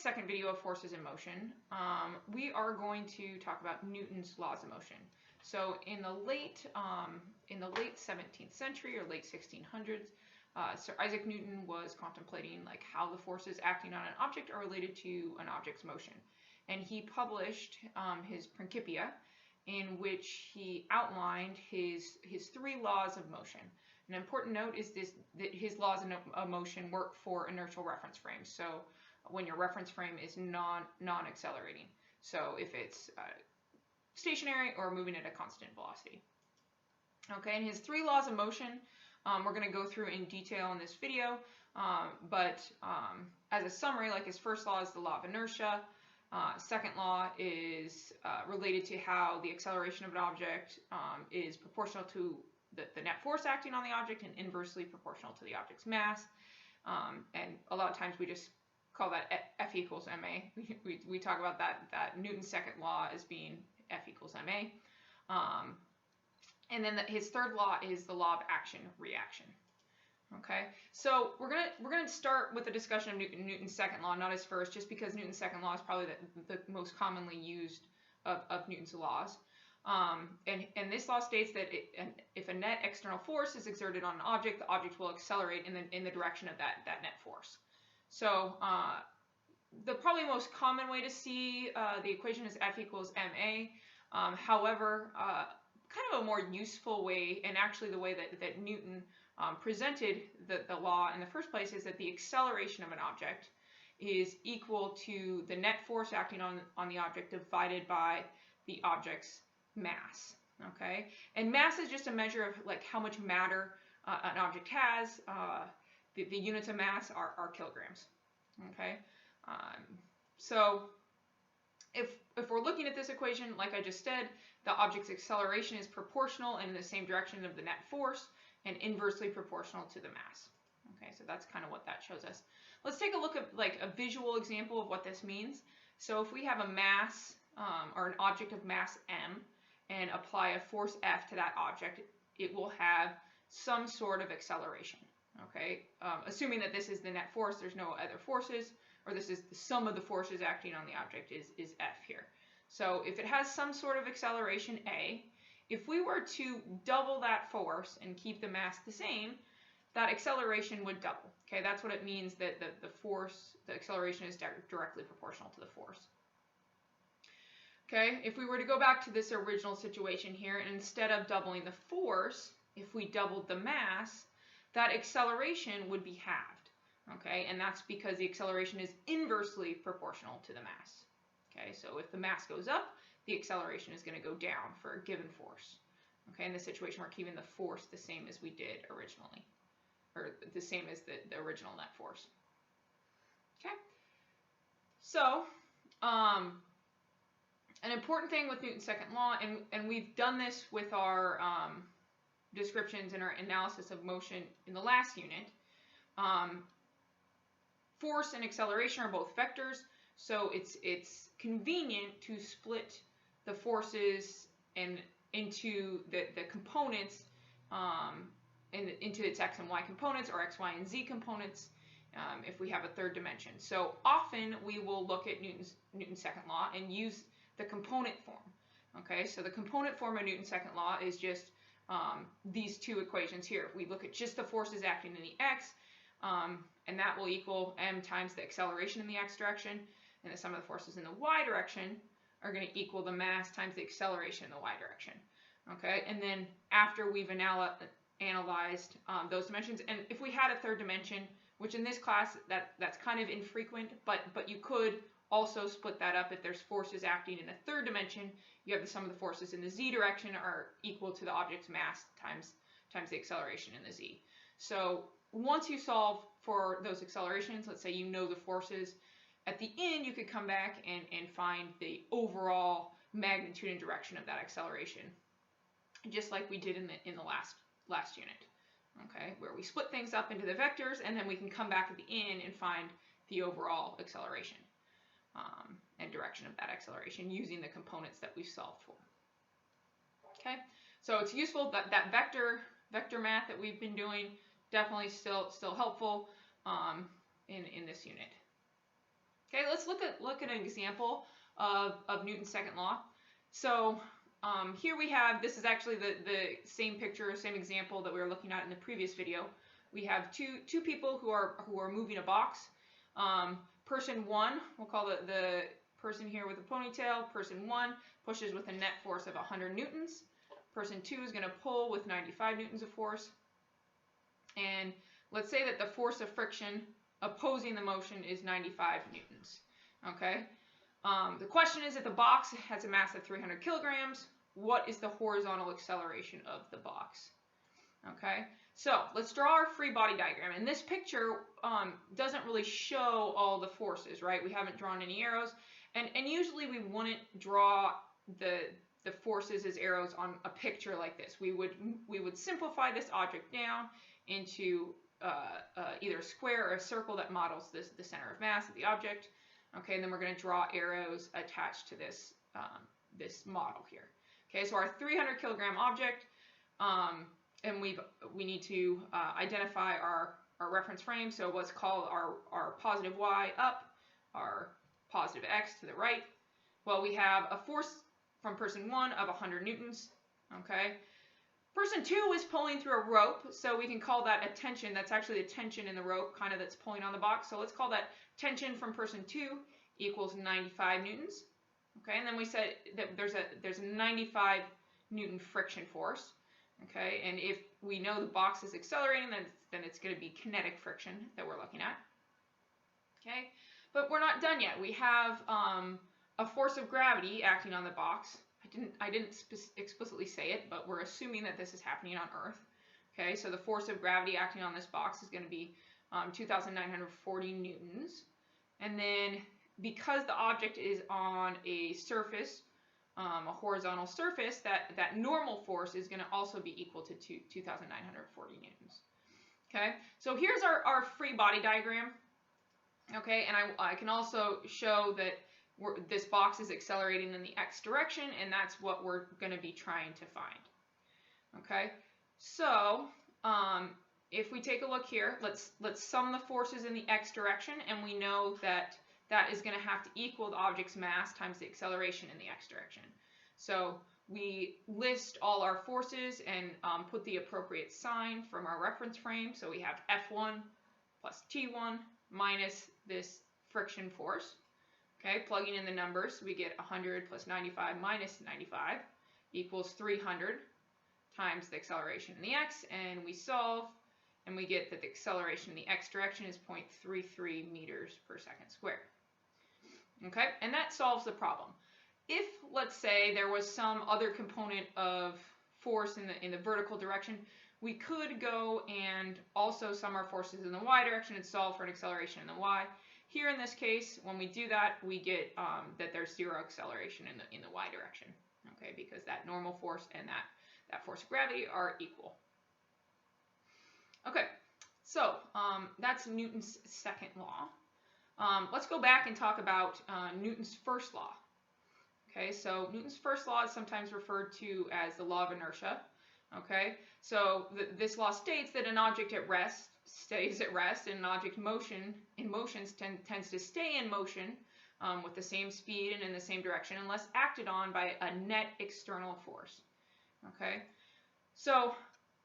second video of forces in motion, we are going to talk about Newton's laws of motion. So in the late 17th century or late 1600s, Sir Isaac Newton was contemplating like how the forces acting on an object are related to an object's motion, and he published his Principia, in which he outlined his 3 laws of motion. An important note is that his laws of motion work for inertial reference frames. So when your reference frame is non-accelerating. So if it's stationary or moving at a constant velocity. Okay, and his 3 laws of motion, we're going to go through in detail in this video, but as a summary, like his first law is the law of inertia. Second law is related to how the acceleration of an object is proportional to the net force acting on the object and inversely proportional to the object's mass. And a lot of times we just call that F equals ma. We talk about that Newton's second law as being F equals ma. And then his third law is the law of action-reaction. Okay, so we're gonna start with a discussion of Newton's second law, not his first, just because Newton's second law is probably the most commonly used of Newton's laws. And this law states that if a net external force is exerted on an object, the object will accelerate in the direction of that net force. So the probably most common way to see the equation is F equals ma. However, kind of a more useful way, and actually the way that Newton presented the law in the first place, is that the acceleration of an object is equal to the net force acting on the object divided by the object's mass. Okay, and mass is just a measure of like how much matter an object has. The units of mass are kilograms. Okay, so if we're looking at this equation, like I just said, the object's acceleration is proportional and in the same direction of the net force and inversely proportional to the mass. Okay, so that's kind of what that shows us. Let's take a look at like a visual example of what this means. So if we have a mass or an object of mass m and apply a force F to that object, it will have some sort of acceleration. Okay, assuming that this is the net force, there's no other forces, or this is the sum of the forces acting on the object is F here. So if it has some sort of acceleration A, if we were to double that force and keep the mass the same, that acceleration would double. Okay, that's what it means that the acceleration is directly proportional to the force. Okay, if we were to go back to this original situation here, and instead of doubling the force, if we doubled the mass, that acceleration would be halved. Okay, and that's because the acceleration is inversely proportional to the mass. Okay, so if the mass goes up, the acceleration is going to go down for a given force. Okay, in this situation, we're keeping the force the same as we did originally, or the same as the original net force. Okay, so an important thing with Newton's second law, and we've done this with our descriptions and our analysis of motion in the last unit. Force and acceleration are both vectors, so it's convenient to split the forces into the components, into its x and y components, or x, y, and z components, if we have a third dimension. So often we will look at Newton's second law and use the component form. Okay, so the component form of Newton's second law is just these two equations here. If we look at just the forces acting in the x, and that will equal m times the acceleration in the x direction, and the sum of the forces in the y direction are going to equal the mass times the acceleration in the y direction. Okay, and then after we've analyzed those dimensions, and if we had a third dimension, which in this class that's kind of infrequent, but you could also split that up. If there's forces acting in a third dimension, you have the sum of the forces in the z direction are equal to the object's mass times the acceleration in the z. So once you solve for those accelerations, let's say you know the forces, at the end you could come back and find the overall magnitude and direction of that acceleration, just like we did in the last unit. Okay, where we split things up into the vectors, and then we can come back at the end and find the overall acceleration and direction of that acceleration using the components that we've solved for. Okay, so it's useful that vector math that we've been doing, definitely still helpful in this unit. Okay, let's look at an example of Newton's second law. So here we have, this is actually the same picture, same example that we were looking at in the previous video. We have two people who are moving a box. Person one, we'll call the person here with the ponytail, person one pushes with a net force of 100 newtons. Person two is going to pull with 95 newtons of force. And let's say that the force of friction opposing the motion is 95 newtons. Okay. The question is, if the box has a mass of 300 kilograms, what is the horizontal acceleration of the box? Okay, so let's draw our free body diagram. And this picture doesn't really show all the forces, right? We haven't drawn any arrows. And usually we wouldn't draw the forces as arrows on a picture like this. We would simplify this object down into either a square or a circle that models the center of mass of the object. Okay, and then we're going to draw arrows attached to this this model here. Okay, so our 300 kilogram object, and we need to identify our reference frame. So let's call our positive y up, our positive x to the right. Well, we have a force from person one of 100 newtons. Okay, person two is pulling through a rope, so we can call that a tension. That's actually a tension in the rope, kind of, that's pulling on the box. So let's call that tension from person two equals 95 newtons. Okay, and then we said that there's a 95 Newton friction force. Okay, and if we know the box is accelerating, then it's going to be kinetic friction that we're looking at. Okay, but we're not done yet. We have a force of gravity acting on the box. I didn't explicitly say it, but we're assuming that this is happening on Earth. Okay, so the force of gravity acting on this box is going to be 2,940 newtons. And then because the object is on a surface, a horizontal surface, that normal force is going to also be equal to 2,940 newtons. Okay, so here's our free body diagram. Okay, and I can also show that this box is accelerating in the x direction, and that's what we're going to be trying to find. Okay, so if we take a look here, let's sum the forces in the x direction, and we know that is going to have to equal the object's mass times the acceleration in the x direction. So we list all our forces and put the appropriate sign from our reference frame. So we have F1 plus T1 minus this friction force. Okay, plugging in the numbers, we get 100 plus 95 minus 95 equals 300 times the acceleration in the x, and we solve, and we get that the acceleration in the x direction is 0.33 meters per second squared. Okay, and that solves the problem. If, let's say, there was some other component of force in the vertical direction, we could go and also sum our forces in the y direction and solve for an acceleration in the y. Here in this case, when we do that, we get that there's zero acceleration in the y direction. Okay, because that normal force and that force of gravity are equal. Okay, so that's Newton's second law. Let's go back and talk about Newton's first law. Okay, so Newton's first law is sometimes referred to as the law of inertia. Okay, so this law states that an object at rest stays at rest, and an object in motion tends to stay in motion with the same speed and in the same direction unless acted on by a net external force. Okay, so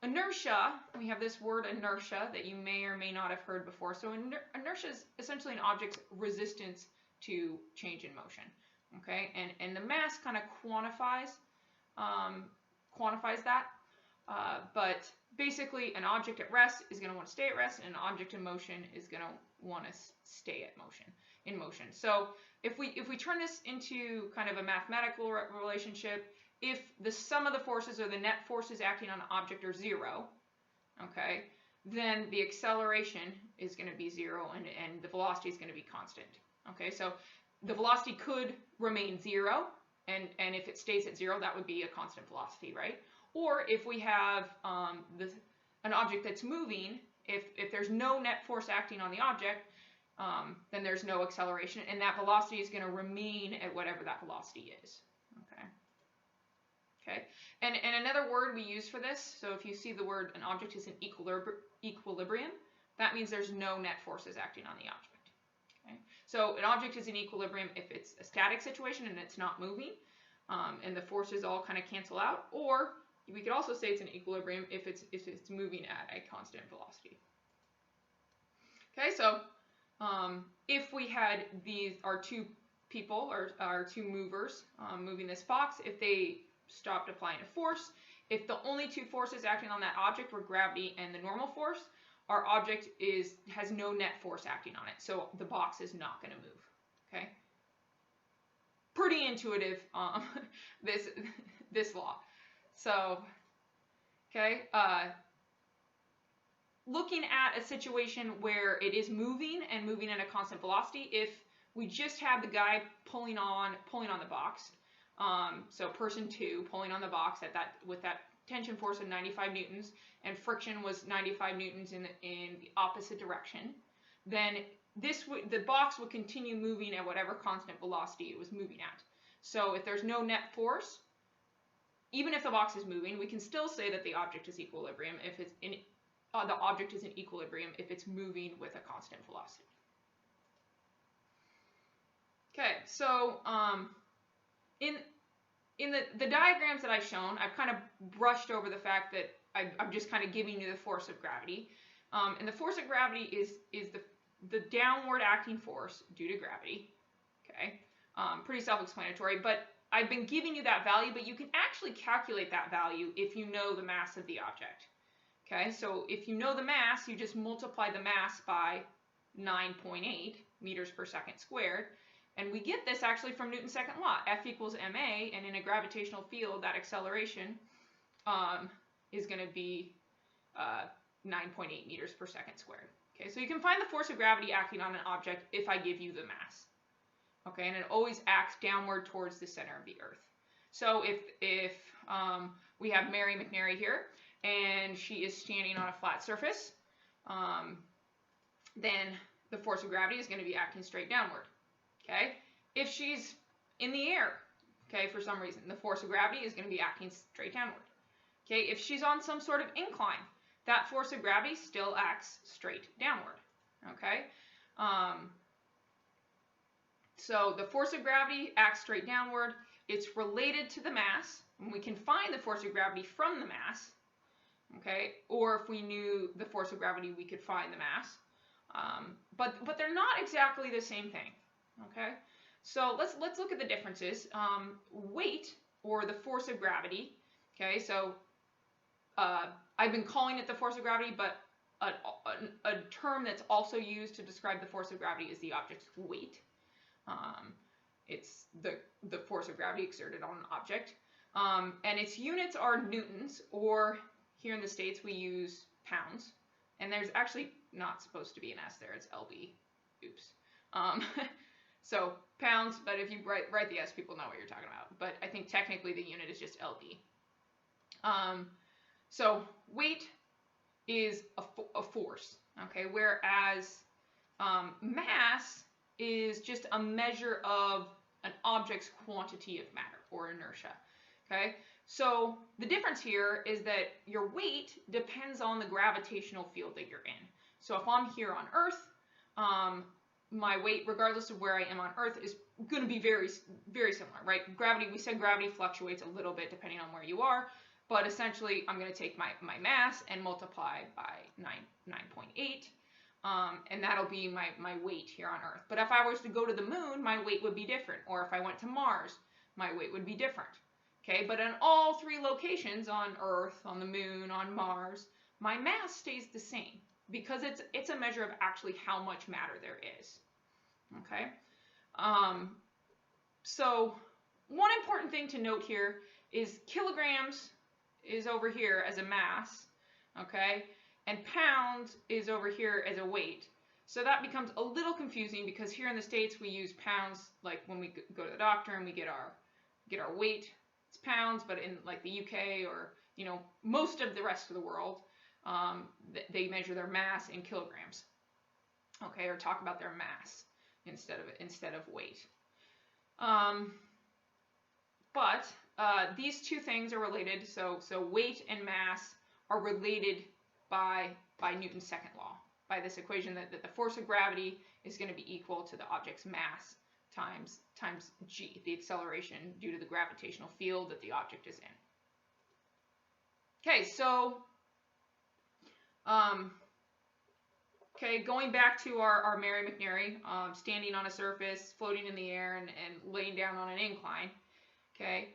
inertia, we have this word inertia that you may or may not have heard before. So inertia is essentially an object's resistance to change in motion. Okay, and the mass kind of quantifies that. But basically, an object at rest is going to want to stay at rest, and an object in motion is going to want to stay in motion. So if we turn this into kind of a mathematical relationship, if the sum of the forces or the net forces acting on an object are zero, okay, then the acceleration is going to be zero, and the velocity is going to be constant. Okay, so the velocity could remain zero, and if it stays at zero, that would be a constant velocity, right? Or if we have an object that's moving, if there's no net force acting on the object, then there's no acceleration, and that velocity is going to remain at whatever that velocity is. Okay, and another word we use for this, so if you see the word an object is in equilibrium, that means there's no net forces acting on the object. Okay? So an object is in equilibrium if it's a static situation and it's not moving, and the forces all kind of cancel out, or we could also say it's in equilibrium if it's moving at a constant velocity. Okay, so if we had our two people, or our two movers moving this box, if they stopped applying a force, if the only two forces acting on that object were gravity and the normal force, our object has no net force acting on it, so the box is not going to move. Okay, pretty intuitive, this law. So, okay, looking at a situation where it is moving and moving at a constant velocity, if we just have the guy pulling on the box, so person 2 pulling on the box with that tension force of 95 newtons, and friction was 95 newtons in the opposite direction, then the box would continue moving at whatever constant velocity it was moving at. So if there's no net force, even if the box is moving, we can still say that the object is equilibrium if it's the object is in equilibrium if it's moving with a constant velocity. Okay, so in the diagrams that I've shown, I've kind of brushed over the fact that I'm just kind of giving you the force of gravity. And the force of gravity is the downward acting force due to gravity. Okay, pretty self-explanatory, but I've been giving you that value, but you can actually calculate that value if you know the mass of the object. Okay, so if you know the mass, you just multiply the mass by 9.8 meters per second squared. And we get this actually from Newton's second law, F equals ma, and in a gravitational field, that acceleration is going to be 9.8 meters per second squared. Okay, so you can find the force of gravity acting on an object if I give you the mass. Okay, and it always acts downward towards the center of the Earth. So if we have Mary McNary here, and she is standing on a flat surface, then the force of gravity is going to be acting straight downward. Okay, if she's in the air, okay, for some reason, the force of gravity is going to be acting straight downward. Okay, if she's on some sort of incline, that force of gravity still acts straight downward. Okay, so the force of gravity acts straight downward. It's related to the mass, and we can find the force of gravity from the mass. Okay, or if we knew the force of gravity, we could find the mass. But they're not exactly the same thing. Okay, so let's look at the differences. Weight, or the force of gravity. Okay, so I've been calling it the force of gravity, but a term that's also used to describe the force of gravity is the object's weight. It's the force of gravity exerted on an object, and its units are newtons, or here in the States we use pounds, and there's actually not supposed to be an S there, it's LB. Oops. So pounds, but if you write the S, people know what you're talking about. But I think technically the unit is just LB. So weight is a force, okay, whereas mass is just a measure of an object's quantity of matter, or inertia. Okay, so the difference here is that your weight depends on the gravitational field that you're in. So if I'm here on Earth, my weight, regardless of where I am on Earth, is going to be very, very similar, right? Gravity, we said gravity fluctuates a little bit depending on where you are, but essentially I'm going to take my mass and multiply by 9.8, and that'll be my weight here on Earth. But if I was to go to the moon, my weight would be different, or if I went to Mars, my weight would be different. Okay, but in all three locations, on Earth, on the moon, on Mars, my mass stays the same, because it's a measure of actually how much matter there is. Okay, so one important thing to note here is kilograms is over here as a mass, okay, and pounds is over here as a weight. So that becomes a little confusing, because here in the States we use pounds, like when we go to the doctor and we get our weight, it's pounds, but in like the UK, or most of the rest of the world, they measure their mass in kilograms, okay, or talk about their mass instead of weight. But these two things are related. So weight and mass are related by Newton's second law. by this equation that the force of gravity is going to be equal to the object's mass times g, the acceleration due to the gravitational field that the object is in. Okay, so going back to our Mary McNary, standing on a surface, floating in the air, and laying down on an incline. Okay,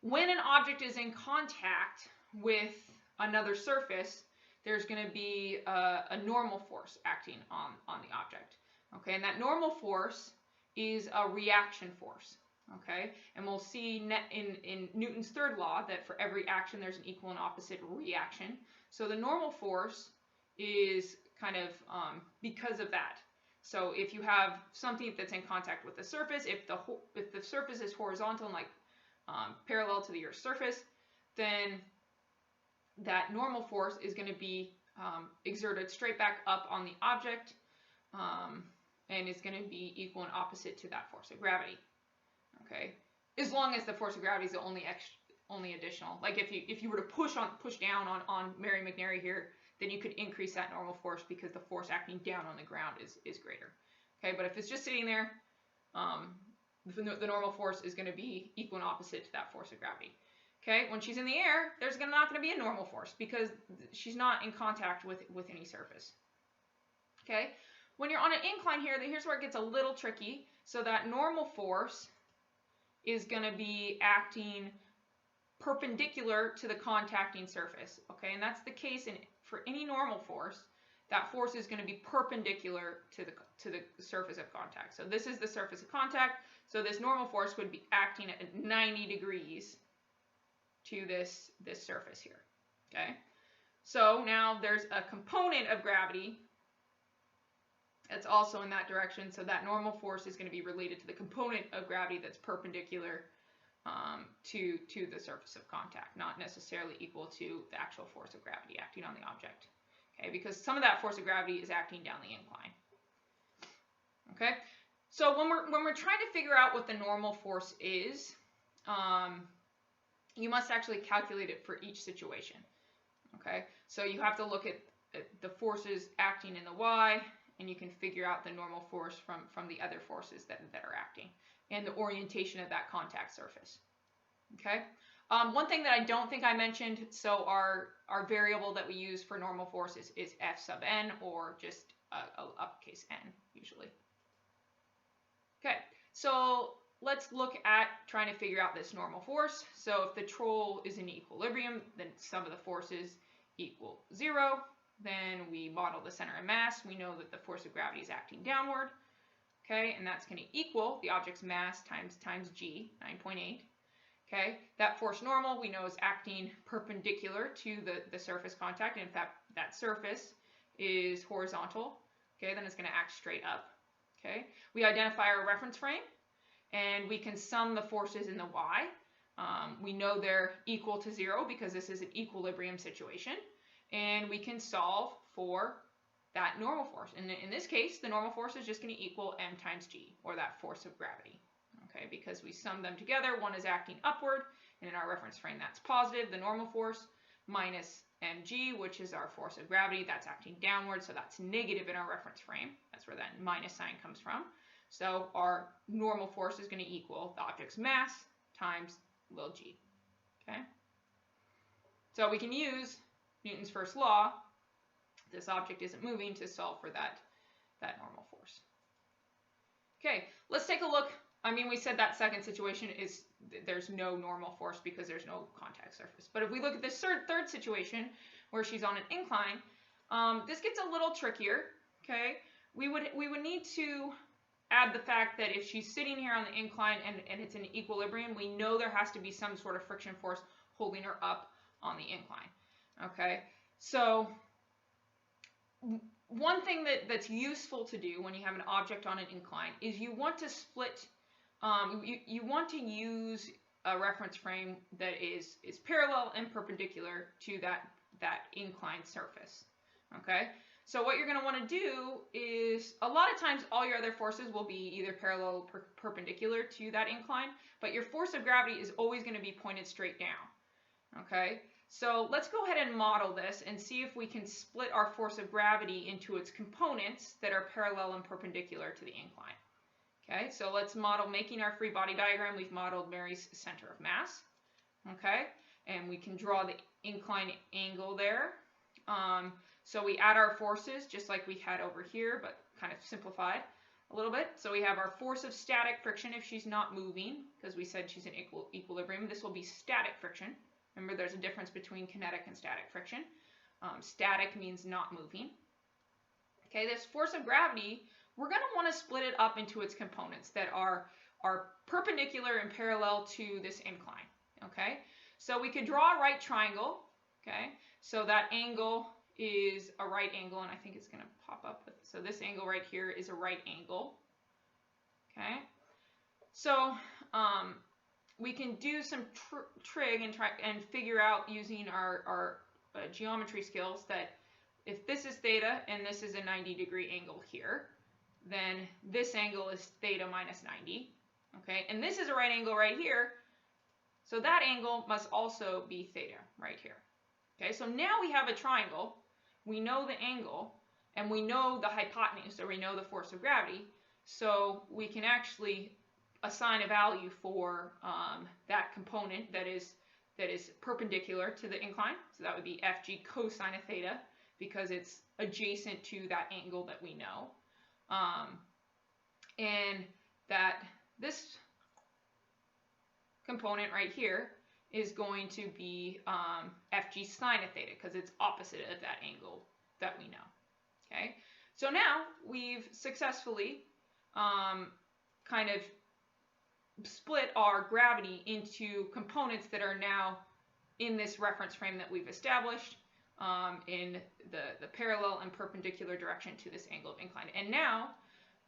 when an object is in contact with another surface, there's going to be a normal force acting on the object. Okay, and that normal force is a reaction force. Okay, and we'll see in Newton's third law that for every action there's an equal and opposite reaction. So the normal force is kind of because of that. So if you have something that's in contact with the surface, if the surface is horizontal and like parallel to the Earth's surface, then that normal force is going to be exerted straight back up on the object, and is going to be equal and opposite to that force of gravity. Okay, as long as the force of gravity is the only additional. Like if you were to push down on Mary McNary here, then you could increase that normal force because the force acting down on the ground is greater. Okay, but if it's just sitting there, the normal force is going to be equal and opposite to that force of gravity. Okay, when she's in the air, there's not going to be a normal force because she's not in contact with any surface. Okay, when you're on an incline here, here's where it gets a little tricky. So that normal force is going to be acting perpendicular to the contacting surface. Okay, and that's the case for any normal force. That force is going to be perpendicular to the surface of contact. So this is the surface of contact. So this normal force would be acting at 90 degrees to this surface here. Okay, so now there's a component of gravity that's also in that direction. So that normal force is going to be related to the component of gravity that's perpendicular to the surface of contact, not necessarily equal to the actual force of gravity acting on the object. Okay, because some of that force of gravity is acting down the incline. Okay, so when we're trying to figure out what the normal force is, you must actually calculate it for each situation. Okay, so you have to look at the forces acting in the y, and you can figure out the normal force from the other forces that are acting, and the orientation of that contact surface. Okay, one thing that I don't think I mentioned, so our variable that we use for normal force is f sub n, or just a uppercase n usually. Okay, so let's look at trying to figure out this normal force. So if the troll is in equilibrium, then sum of the forces equal 0. Then we model the center of mass. We know that the force of gravity is acting downward. Okay, and that's going to equal the object's mass times g, 9.8. Okay, that force normal we know is acting perpendicular to the surface contact, and if that surface is horizontal, okay, then it's going to act straight up. Okay, we identify our reference frame, and we can sum the forces in the y. We know they're equal to 0 because this is an equilibrium situation, and we can solve for that normal force. And in this case, the normal force is just going to equal m times g, or that force of gravity. Okay, because we sum them together, one is acting upward, and in our reference frame that's positive, the normal force, minus mg, which is our force of gravity, that's acting downward, so that's negative in our reference frame. That's where that minus sign comes from. So our normal force is going to equal the object's mass times little g. Okay, so we can use Newton's first law, this object isn't moving, to solve for that normal force. Okay, let's take a look. I mean, we said that second situation is there's no normal force because there's no contact surface. But if we look at this third situation where she's on an incline, this gets a little trickier. Okay, we would need to add the fact that if she's sitting here on the incline and it's in equilibrium, we know there has to be some sort of friction force holding her up on the incline. Okay, so one thing that's useful to do when you have an object on an incline is you want to split. You want to use a reference frame that is parallel and perpendicular to that inclined surface. Okay, so what you're going to want to do is, a lot of times all your other forces will be either parallel or perpendicular to that incline, but your force of gravity is always going to be pointed straight down. Okay, So let's go ahead and model this and see if we can split our force of gravity into its components that are parallel and perpendicular to the incline. Okay, so let's model making our free body diagram. We've modeled Mary's center of mass. Okay, and we can draw the incline angle there. So we add our forces just like we had over here, but kind of simplified a little bit. So we have our force of static friction if she's not moving, because we said she's in equilibrium. This will be static friction. Remember, there's a difference between kinetic and static friction. Static means not moving. Okay, this force of gravity, we're going to want to split it up into its components that are perpendicular and parallel to this incline. Okay, so we could draw a right triangle. Okay, so that angle is a right angle, and I think it's going to pop up with, so this angle right here is a right angle. Okay, so we can do some trig and try and figure out using our geometry skills that if this is theta and this is a 90-degree angle here, then this angle is theta minus 90. Okay, and this is a right angle right here, so that angle must also be theta right here. Okay, so now we have a triangle, we know the angle, and we know the hypotenuse, or we know the force of gravity, so we can actually assign a value for that component that is perpendicular to the incline. So that would be Fg cosine of theta, because it's adjacent to that angle that we know. And that this component right here is going to be Fg sine of theta, because it's opposite of that angle that we know. Okay, so now we've successfully kind of split our gravity into components that are now in this reference frame that we've established in the parallel and perpendicular direction to this angle of incline. And now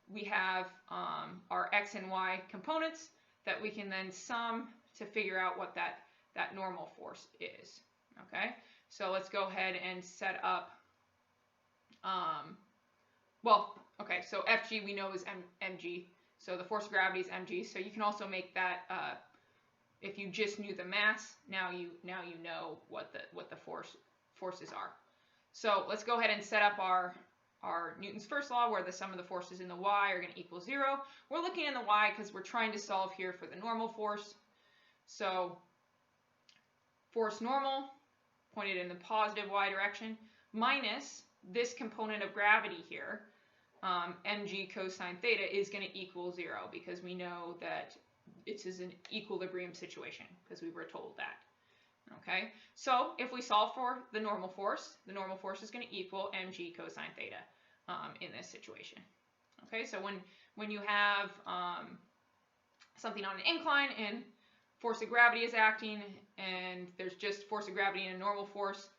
we have our x and y components that we can then sum to figure out what that normal force is. Okay, so let's go ahead and set up, so Fg we know is mg, so the force of gravity is mg, so you can also make that, if you just knew the mass, now you know what the forces are. So let's go ahead and set up our Newton's first law, where the sum of the forces in the y are going to equal 0. We're looking in the y because we're trying to solve here for the normal force. So force normal, pointed in the positive y direction, minus this component of gravity here, mg cosine theta, is going to equal 0, because we know that it's an equilibrium situation, because we were told that. Okay, so if we solve for the normal force is going to equal mg cosine theta in this situation. Okay, so when you have something on an incline and force of gravity is acting, and there's just force of gravity and a normal force,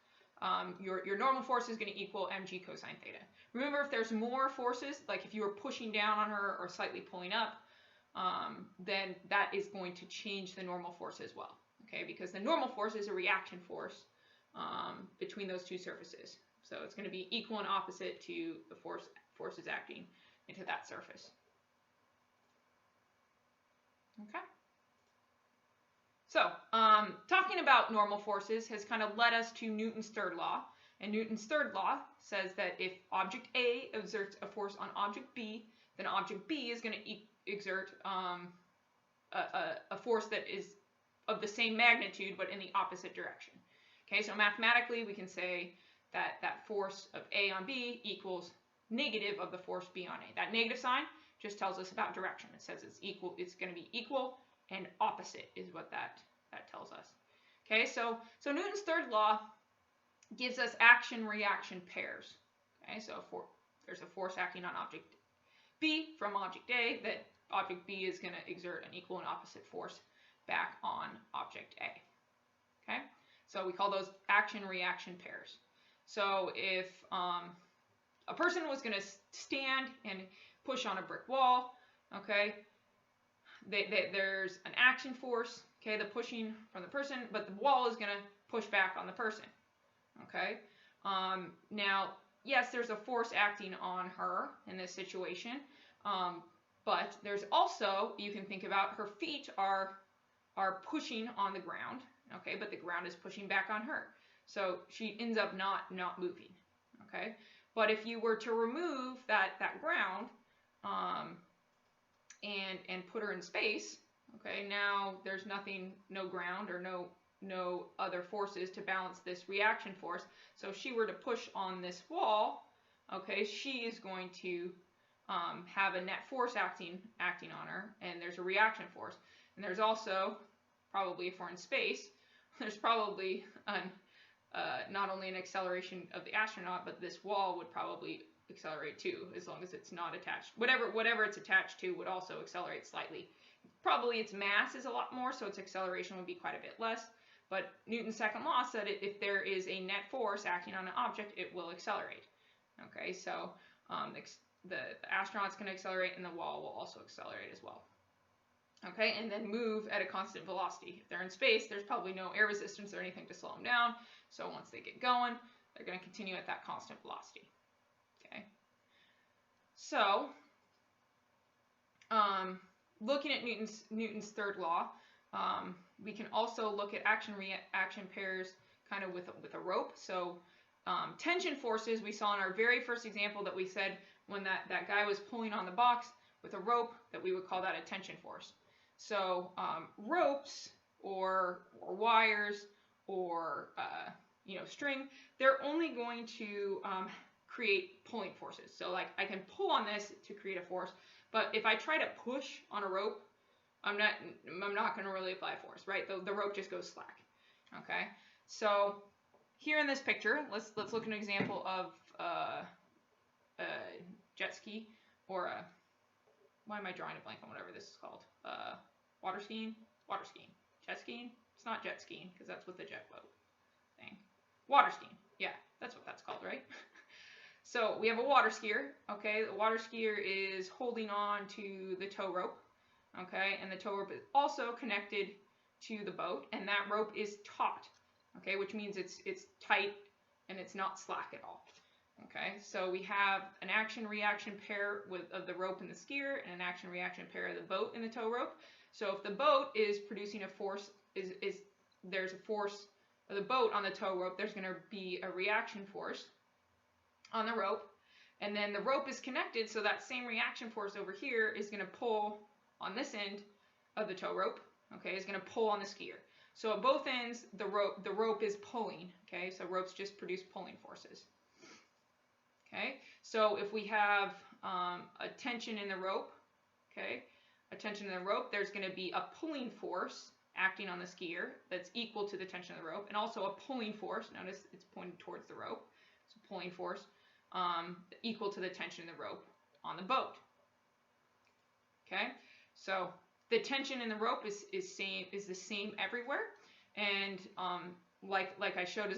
your normal force is going to equal mg cosine theta. Remember, if there's more forces, like if you were pushing down on her or slightly pulling up, then that is going to change the normal force as well. Okay, because the normal force is a reaction force between those two surfaces. So it's going to be equal and opposite to the forces acting into that surface. Okay. So talking about normal forces has kind of led us to Newton's third law. And Newton's third law says that if object A exerts a force on object B, then object B is going to exert a force that is of the same magnitude but in the opposite direction. Okay, so mathematically we can say that that force of A on B equals negative of the force B on A. That negative sign just tells us about direction. It says it's equal, it's going to be equal and opposite is what that tells us. Okay, so Newton's third law gives us action-reaction pairs. Okay, so there's a force acting on object B from object A, that object B is going to exert an equal and opposite force back on object A. Okay, so we call those action-reaction pairs. So if a person was going to stand and push on a brick wall, okay, there's an action force, okay, the pushing from the person, but the wall is going to push back on the person. Okay, now, yes, there's a force acting on her in this situation, but there's also, you can think about, her feet are pushing on the ground, okay, but the ground is pushing back on her. So she ends up not moving, okay? But if you were to remove that ground and put her in space, okay, now there's nothing, no ground or no other forces to balance this reaction force. So if she were to push on this wall, okay, she is going to have a net force acting on her, and there's a reaction force. And there's also, probably if we're in space, there's probably not only an acceleration of the astronaut, but this wall would probably accelerate too, as long as it's not attached. Whatever it's attached to would also accelerate slightly. Probably its mass is a lot more, so its acceleration would be quite a bit less. But Newton's second law said if there is a net force acting on an object, it will accelerate. Okay, so the astronaut's going to accelerate, and the wall will also accelerate as well. Okay, and then move at a constant velocity. If they're in space, there's probably no air resistance or anything to slow them down. So once they get going, they're going to continue at that constant velocity. Okay. So, looking at Newton's third law, we can also look at action-reaction pairs kind of with a rope. So, tension forces we saw in our very first example that we said when that guy was pulling on the box with a rope, that we would call that a tension force. So ropes or wires or string, they're only going to create pulling forces. So like I can pull on this to create a force, but if I try to push on a rope, I'm not going to really apply a force, right? The rope just goes slack. Okay. So here in this picture, let's look at an example of a jet ski or a, why am I drawing a blank on whatever this is called? Water skiing? Water skiing. Jet skiing? It's not jet skiing, because that's with the jet boat thing. Water skiing. Yeah, that's what that's called, right? So we have a water skier, okay? The water skier is holding on to the tow rope, okay? And the tow rope is also connected to the boat, and that rope is taut, okay? Which means it's tight and it's not slack at all. Okay, so we have an action-reaction pair of the rope and the skier, and an action-reaction pair of the boat and the tow rope. So if the boat is producing a force, there's a force of the boat on the tow rope, there's going to be a reaction force on the rope, and then the rope is connected, so that same reaction force over here is going to pull on this end of the tow rope. Okay, is going to pull on the skier. So at both ends, the rope is pulling. Okay, so ropes just produce pulling forces. Okay, so if we have a tension in the rope, okay, a tension in the rope, there's going to be a pulling force acting on the skier that's equal to the tension of the rope, and also a pulling force. Notice it's pointed towards the rope. It's a pulling force equal to the tension in the rope on the boat. Okay, so the tension in the rope is the same everywhere, and like I showed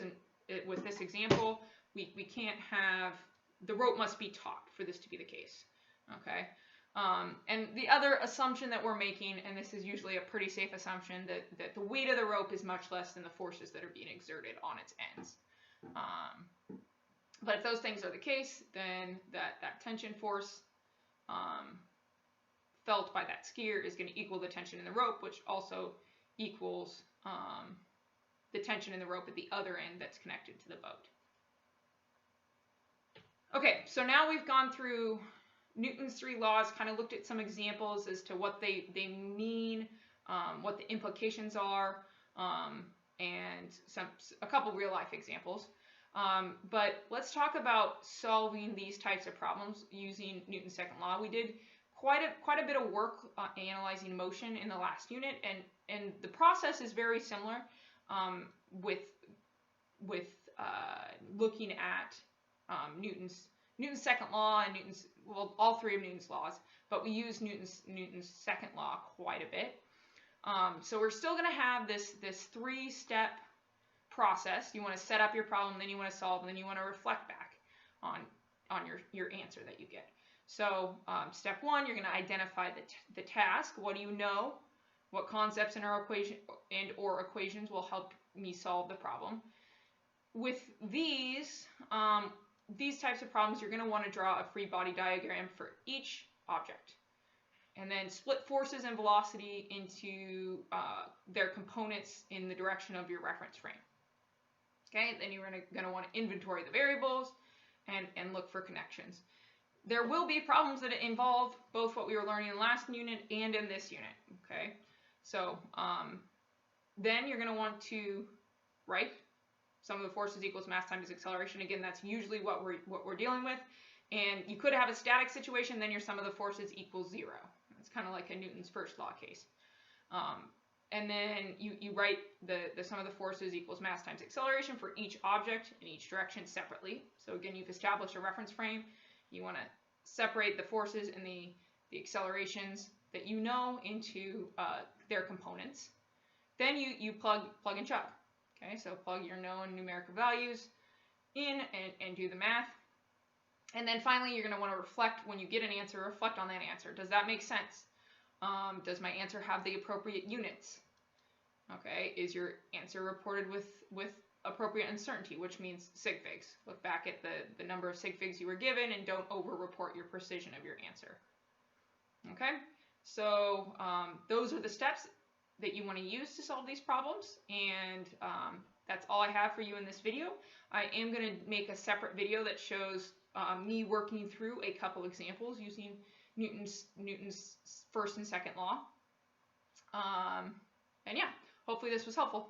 with this example, we can't have. The rope must be taut for this to be the case, okay? And the other assumption that we're making, and this is usually a pretty safe assumption, that the weight of the rope is much less than the forces that are being exerted on its ends. But if those things are the case, then that tension force felt by that skier is going to equal the tension in the rope, which also equals the tension in the rope at the other end that's connected to the boat. Okay, so now we've gone through Newton's three laws, kind of looked at some examples as to what they mean, what the implications are, and a couple real-life examples. But let's talk about solving these types of problems using Newton's second law. We did quite a bit of work analyzing motion in the last unit, and the process is very similar with looking at Newton's second law and all three of Newton's laws, but we use Newton's second law quite a bit. So we're still going to have this three-step process. You want to set up your problem, then you want to solve, and then you want to reflect back on your answer that you get. So step one, you're going to identify the task. What do you know? What concepts in our equation or equations will help me solve the problem? With these types of problems, you're going to want to draw a free body diagram for each object. And then split forces and velocity into their components in the direction of your reference frame. Okay, then you're going to want to inventory the variables and look for connections. There will be problems that involve both what we were learning in last unit and in this unit. Okay, so then you're going to want to write sum of the forces equals mass times acceleration. Again, that's usually what we're dealing with. And you could have a static situation, then your sum of the forces equals 0. It's kind of like a Newton's first law case. And then you write the sum of the forces equals mass times acceleration for each object in each direction separately. So again, you've established a reference frame. You want to separate the forces and the accelerations that you know into their components. Then you plug and chug. Okay, so plug your known numerical values in and do the math. And then finally, you're going to want to reflect when you get an answer, reflect on that answer. Does that make sense? Does my answer have the appropriate units? Okay, is your answer reported with appropriate uncertainty, which means sig figs? Look back at the number of sig figs you were given and don't over-report your precision of your answer. Okay, so those are the steps that you want to use to solve these problems, and that's all I have for you in this video. I am going to make a separate video that shows me working through a couple examples using Newton's first and second law. And yeah, hopefully this was helpful.